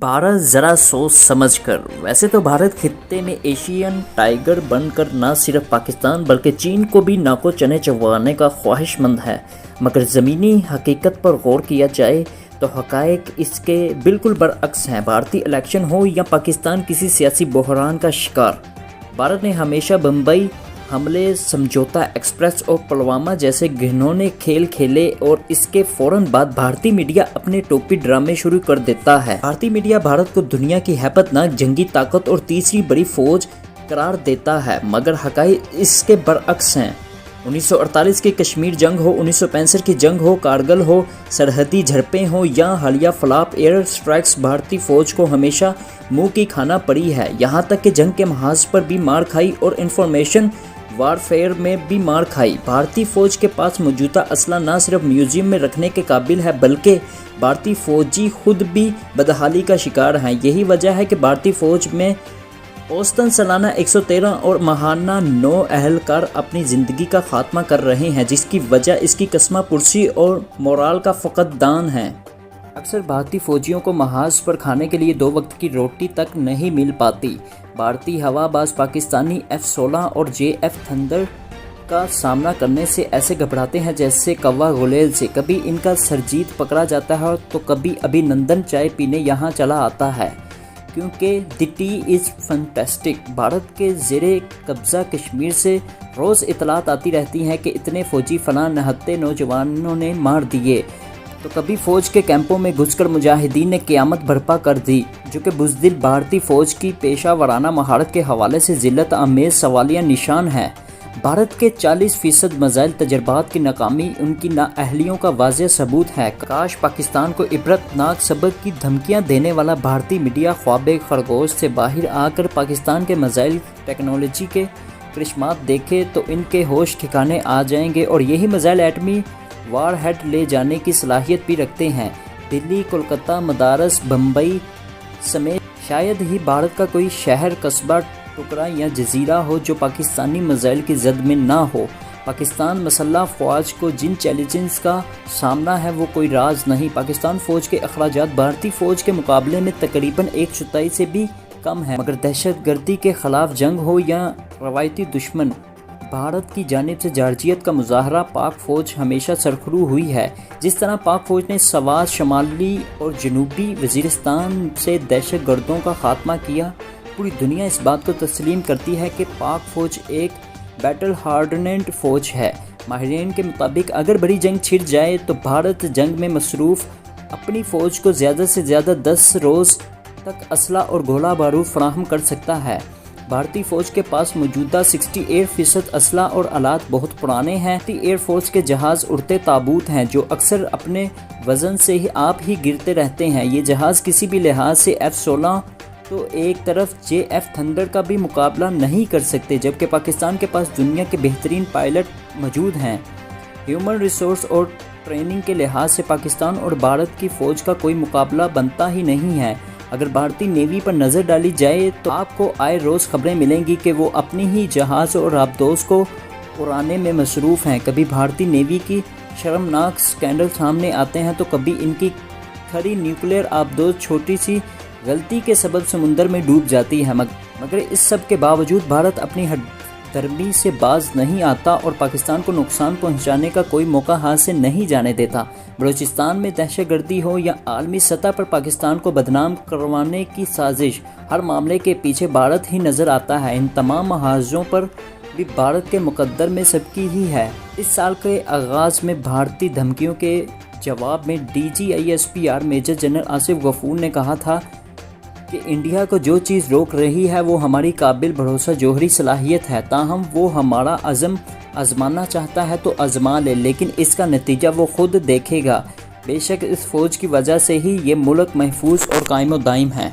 भारत ज़रा सोच समझ कर। वैसे तो भारत खित्ते में एशियन टाइगर बनकर न सिर्फ पाकिस्तान बल्कि चीन को भी नाको चने चबाने का ख्वाहिशमंद है, मगर ज़मीनी हकीकत पर गौर किया जाए तो हक़ाइक़ इसके बिल्कुल बरअक्स हैं। भारतीय इलेक्शन हो या पाकिस्तान किसी सियासी बहरान का शिकार, भारत ने हमेशा बम्बई हमले, समझौता एक्सप्रेस और पुलवामा जैसे घिनौने खेल खेले और इसके फौरन बाद भारतीय मीडिया अपने टोपी ड्रामे शुरू कर देता है। भारतीय मीडिया भारत को दुनिया की हैबतनाक जंगी ताकत और तीसरी बड़ी फौज करार देता है, मगर हक़ाइक़ इसके बरअक्स हैं। 1948 की कश्मीर जंग हो, 1965 की जंग हो, कारगिल हो, सरहदी झड़पें हो या हालिया फ्लॉप एयर स्ट्राइक्स, भारतीय फौज को हमेशा मुंह की खाना पड़ी है। यहाँ तक कि जंग के महाज पर भी मार खाई और इंफॉर्मेशन वारफेयर में भी मार खाई। भारतीय फौज के पास मौजूदा असला न सिर्फ म्यूजियम में रखने के काबिल है, बल्कि भारतीय फौजी खुद भी बदहाली का शिकार हैं। यही वजह है कि भारतीय फौज में औसतन सालाना 113 और माहाना 9 अहलकार अपनी ज़िंदगी का खात्मा कर रहे हैं, जिसकी वजह इसकी कस्मा पुरसी और मोराल का फक़दान है। अक्सर भारतीय फौजियों को महाज पर खाने के लिए 2 वक्त की रोटी तक नहीं मिल पाती। भारतीय हवाबाज पाकिस्तानी F-16 और JF थंडर का सामना करने से ऐसे घबराते हैं जैसे कौवा गुलेल से। कभी इनका सरजीत पकड़ा जाता है तो कभी अभिनंदन चाय पीने यहाँ चला आता है, क्योंकि the T is fantastic. Bharat के ज़ेरे कब्ज़ा कश्मीर से रोज़ इतलात आती रहती हैं कि इतने फ़ौजी फलां नहत्ते नौजवानों ने मार दिए, तो कभी फ़ौज के कैंपों में घुसकर मुजाहिदीन ने क़यामत बर्पा कर दी, जो कि बुज़दिल भारतीय फ़ौज की पेशा वराना महारत के हवाले से ज़िल्लत आमेज़ सवालिया निशान है। भारत के 40% मिसाइल तजर्बात की नाकामी उनकी नाअहलियों का वाज़ेह सबूत है। काश पाकिस्तान को इबरतनाक सबक की धमकियां देने वाला भारतीय मीडिया ख्वाब खरगोश से बाहर आकर पाकिस्तान के मिसाइल टेक्नोलॉजी के करिश्मात देखे तो इनके होश ठिकाने आ जाएंगे, और यही मिसाइल एटमी वार हेड ले जाने की सलाहियत भी रखते हैं। दिल्ली, कोलकाता, मदारस, बम्बई समेत शायद ही भारत का कोई शहर, कस्बा, टुकड़ा या जजीरा हो जो पाकिस्तानी मिसाइल की जद में ना हो। पाकिस्तान मसल्ह फ़ौज को जिन चैलेंजेस का सामना है वो कोई राज नहीं। पाकिस्तान फ़ौज के अखराजात भारतीय फ़ौज के मुकाबले में तकरीबन 1/4 से भी कम है, मगर दहशतगर्दी के ख़िलाफ़ जंग हो या रवायती दुश्मन, भारत की जानिब से जारजियत का मुजाहरा पाक फ़ौज हमेशा सरखरू हुई है। जिस तरह पाक फ़ौज ने सवात, शमाली और जनूबी वज़ीरिस्तान से दहशतगर्दों का खात्मा किया, पूरी दुनिया इस बात को तस्लीम करती है कि पाक फ़ौज एक बैटल हार्डनेड फ़ौज है। माहिरीन के मुताबिक अगर बड़ी जंग छिड़ जाए तो भारत जंग में मसरूफ़ अपनी फ़ौज को ज़्यादा से ज़्यादा 10 रोज़ तक असला और गोला बारूद फराहम कर सकता है। भारतीय फ़ौज के पास मौजूदा 68% असला और आलात बहुत पुराने हैं। एयरफोर्स के जहाज़ उड़ते ताबूत हैं जो अक्सर अपने वज़न से ही आप ही गिरते रहते हैं। ये जहाज़ किसी भी लिहाज से F-16 तो एक तरफ JF थंडर का भी मुकाबला नहीं कर सकते, जबकि पाकिस्तान के पास दुनिया के बेहतरीन पायलट मौजूद हैं। ह्यूमन रिसोर्स और ट्रेनिंग के लिहाज से पाकिस्तान और भारत की फ़ौज का कोई मुकाबला बनता ही नहीं है। अगर भारतीय नेवी पर नज़र डाली जाए तो आपको आए रोज़ खबरें मिलेंगी कि वो अपनी ही जहाज़ और आबदोज़ को उड़ाने में मसरूफ़ हैं। कभी भारतीय नेवी की शर्मनाक स्कैंडल सामने आते हैं तो कभी इनकी खरी न्यूक्लियर आबदोज़ छोटी सी गलती के सबब समुंदर में डूब जाती है, मगर इस सब के बावजूद भारत अपनी हठधर्मी से बाज नहीं आता और पाकिस्तान को नुकसान पहुंचाने का कोई मौका हाथ से नहीं जाने देता। बलूचिस्तान में दहशतगर्दी हो या आलमी सतह पर पाकिस्तान को बदनाम करवाने की साजिश, हर मामले के पीछे भारत ही नज़र आता है। इन तमाम महाजों पर भी भारत के मुकद्दर में सबकी ही है। इस साल के आगाज़ में भारतीय धमकियों के जवाब में DGISPR major general Asif Ghafoor ने कहा था कि इंडिया को जो चीज़ रोक रही है वो हमारी काबिल भरोसा जौहरी सलाहियत है। ताहम वो हमारा अज़म आजमाना चाहता है तो आजमा ले, लेकिन इसका नतीजा वो खुद देखेगा। बेशक इस फ़ौज की वजह से ही ये मुल्क महफूज और कायम दायम है।